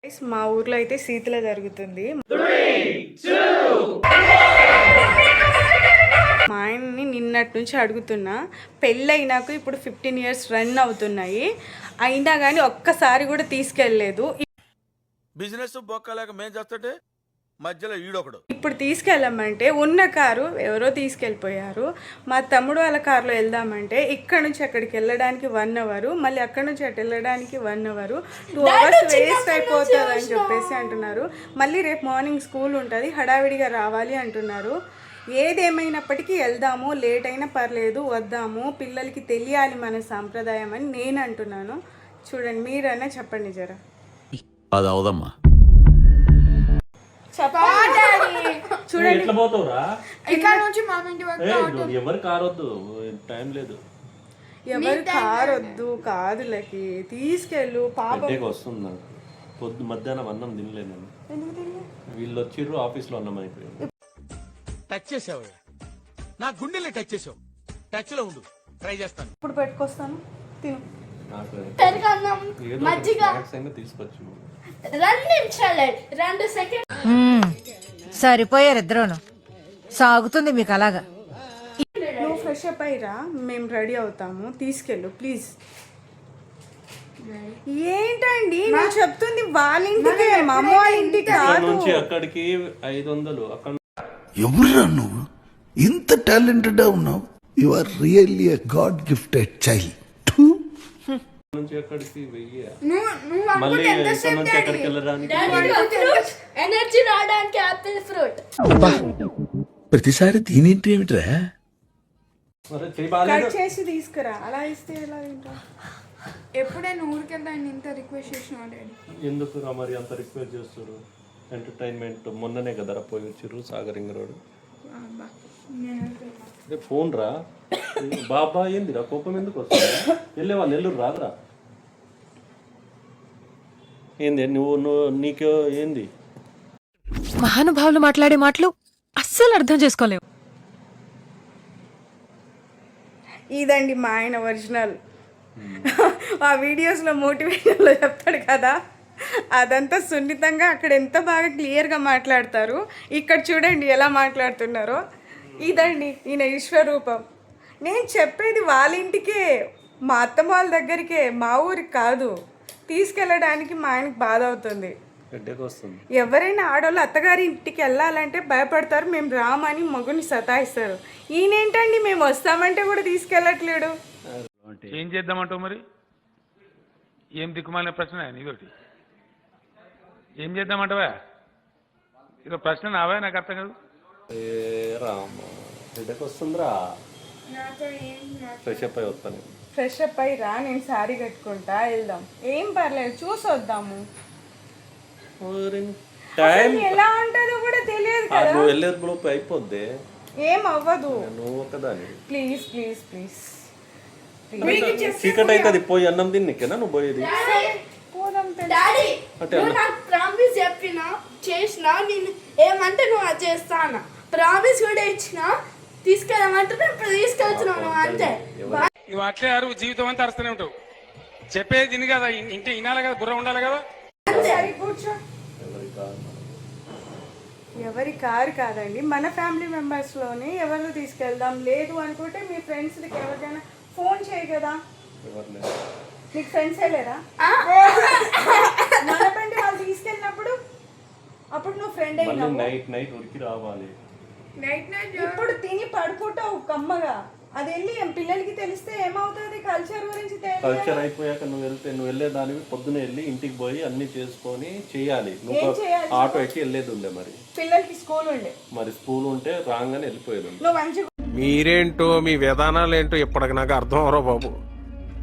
మా ఊర్లో అయితే శీతల జరుగుతుంది. మా ఆయన్ని నిన్నటి నుంచి అడుగుతున్నా, పెళ్ళైనాక ఇప్పుడు 15 years రన్ అవుతున్నాయి, అయినా కానీ ఒక్కసారి కూడా తీసుకెళ్ళలేదు. బిజినెస్ బొక్కలేక మేం చేస్తుంటే మధ్యలో ఈడొకడు. ఇప్పుడు తీసుకెళ్ళమంటే ఉన్న కారు ఎవరో తీసుకెళ్ళిపోయారు. మా తమ్ముడు వాళ్ళ కారులో వెళ్దామంటే ఇక్కడ నుంచి అక్కడికి వెళ్ళడానికి 1 hour, మళ్ళీ అక్కడ నుంచి అటు వెళ్ళడానికి 1 hour, 2 hours వేస్ట్ అయిపోతుంది అని చెప్పేసి అంటున్నారు. మళ్ళీ రేపు మార్నింగ్ స్కూల్ ఉంటుంది, హడావిడిగా రావాలి అంటున్నారు. ఏదేమైనప్పటికీ వెళ్దాము, లేట్ అయినా పర్లేదు, వద్దాము, పిల్లలకి తెలియాలి మన సాంప్రదాయం అని నేను అంటున్నాను. చూడండి, మీరైనా చెప్పండి జర. అది అవదమ్మా. చూడండి, ఎట్లా పోతావురా? ఇక్కడ నుంచి మా ఇంటి వరకు ఎవరు కారొద్దు, టైం లేదు. ఎవరు కారు వద్దు కాదులకి తీసుకెళ్ళు. పాప వస్తుంది నాకు, పొద్దు మధ్యాహ్నం అన్నం తినలేదు నేను. వీళ్ళు వచ్చిర్రు, ఆఫీస్ లో అన్నం అయిపోయింది. టచ్ చేసావు, నా గుండెల్ని టచ్ చేసావు. టచ్ లో ఉండు, ట్రై చేస్తాను. ఇప్పుడు పెట్టుకొస్తాను, తిను. నాకు పెరుగన్నం ఏదో మజ్జిగ స్నాక్స్ అయినా తీసుకొచ్చు. 2 నిమిషాలు 2 సెకండ్ సరిపోయారు ఇద్దరును. సాగుతుంది మీకు అలాగా. నువ్వు ఫ్రెష్ అప్ అయ్యిరా, మేము రెడీ అవుతాము, తీసుకెళ్ళు ప్లీజ్. ఏంటండి నేను చెప్తుంది వాళ్ళ ఇంటికి, మా అమ్మ వాళ్ళ ఇంటికి ఇక్కడ కాదు. నుంచి అక్కడికి 500. అక్కడ ఎవరురా నువ్వు? ఇంత టాలెంటెడ్ ఉన్నావు. You are really a god gifted child. నుంచి అక్కడికి 1000. నువ్వు మళ్ళీ ఇక్కడ నుంచి అక్కడికి వెళ్ళడానికి ఎనర్జీ రావడానికి యాపిల్ ఫ్రూట్. ప్రతిసారి దీనేంటి ఏమిట్రా? మరి చెయ్యి బాగాలేదు. కట్ చేసి తీసుకురా, అలా ఇస్తే ఎలా తింటా? ఎప్పుడైనా ఊరికెళ్తాను ఇంత రిక్వెస్ట్ చేసిన డాడీ. ఎందుకు మరి అంత రిక్వెస్ట్ చేస్తారు? ఎంటర్టైన్మెంట్ మొన్ననే కదరా పోయి వచ్చిర్రు సాగరింగ్ రోడ్. ఫోన్ రా బాబా, ఏందిరా కోపం ఎందుకు వస్తుందా? వెళ్ళేవా నెల్లూరు రాదురా? ఏంది నువ్వు నీకు ఏంది? మహానుభావులు మాట్లాడే మాటలు అస్సలు అర్థం చేసుకోలేవు. ఇదండి మా ఆయన ఒరిజినల్. ఆ వీడియోస్లో మోటివేషన్లో చెప్తాడు కదా, అదంతా సున్నితంగా అక్కడ ఎంత బాగా క్లియర్గా మాట్లాడతారు. ఇక్కడ చూడండి ఎలా మాట్లాడుతున్నారో. ఇదండి ఈయన విశ్వరూపం. నేను చెప్పేది వాళ్ళ ఇంటికే, మా అత్తమ్మ వాళ్ళ దగ్గరికే, మా ఊరికి కాదు. తీసుకెళ్ళడానికి మా ఆయనకి బాధ అవుతుంది. ఎవరైనా ఆడవాళ్ళు అత్తగారి ఇంటికి వెళ్ళాలంటే భయపడతారు, మేము రామని మగుని సతాయిస్తారు. ఈయనేంటండి మేము వస్తామంటే కూడా తీసుకెళ్ళట్లేడు. ఏం చేద్దామంటావు మరి? ఏం దిక్కుమాలిన ప్రశ్న ఇదొకటి. ఏం చేద్దామంటావా? ఇదో ప్రశ్న నావా, నాకు అర్థం కాదు. వస్తుందిరా, ఫ్రెష్ అప్ అయి వస్తాను. ఫ్రెష్ అప్ అయ్యి రా, నేను శారీ కట్టుకుంటా, వెళ్దాం. ఏం పర్లేదు, చూసి వద్దాము. ఎలా ఉంటుందో కూడా తెలియదు కదా. నువ్వు వెళ్ళేది అయిపోద్ది, ఏం అవ్వదు. నువ్వు ఒకదాని. Please please please. చీకటి అయితే పోయి అన్నం తిన్నికేనా నువ్వు పోయేది? డాడీ నువ్వు నాకు ప్రామిస్ చెప్పినా చేసినా, నేను ఏమంటే నువ్వు అది చేస్తానా, ప్రామిస్ కూడా ఇచ్చిన తీసుకెళ్ళమంటే ఇప్పుడు తీసుకెళ్తున్నావు అంతే. నువ్వు అట్లే అరువు, జీవితం అంతా అరుస్తూనే ఉంటావు. చెప్పేది తిని కదా, ఇంటి వినాలి కదా, బుర్ర ఉండాలి కదా. కూర్చో. ఎవరి కారు కాదండి, మన ఫ్యామిలీ మెంబర్స్లోనే ఎవరు తీసుకెళ్దాం. లేదు అనుకుంటే మీ ఫ్రెండ్స్కి ఎవరికైనా ఫోన్ చేయి కదా. నీకు ఫ్రెండ్స్ లేరా? మన బండి వాళ్ళు తీసుకెళ్ళినప్పుడు అప్పుడు నువ్వు ఫ్రెండ్ అయినా నైట్ ఉరికి రావాలి. ఇప్పుడు తిని పడుకుంటావు కమ్మగా. అది వెళ్ళి పిల్లలకి తెలిస్తే ఏమవుతుంది? కల్చర్ గురించి కల్చర్ అయిపోయాక నువ్వు వెళ్ళేదానివి పొద్దున వెళ్ళి ఇంటికి పోయి అన్ని చేసుకొని చేయాలి. నువ్వు ఆటో ఎక్కి వెళ్ళేది ఉండే, మరి పిల్లలకి స్కూల్ ఉండే, మరి స్కూల్ ఉంటే రాగానే వెళ్ళిపోయేది. నువ్వు మంచిగా మీరేంటో మీ విధానాలు ఏంటో ఇప్పటికి నాకు అర్థం అవరో బాబు.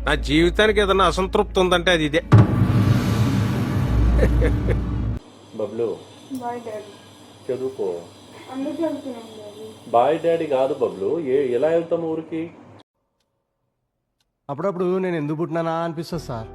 నా జీవితానికి ఏదైనా అసంతృప్తి ఉందంటే అది ఇదే. Bablu boy daddy. చదువుకో. అందుకు వెళ్తున్నాను డాడీ. బాయ్ డాడీ కాదు బబ్లు, ఎలా వెళ్తాం ఊరికి? అప్పుడప్పుడు నేను ఎందుకు పుట్టినానా అనిపిస్తుంది సార్.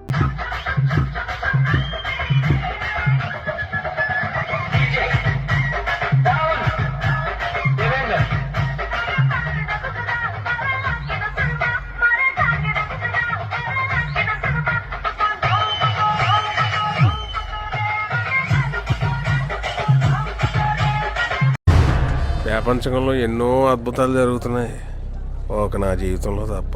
ప్రపంచంలో ఎన్నో అద్భుతాలు జరుగుతున్నాయి, ఒక నా జీవితంలో తప్ప.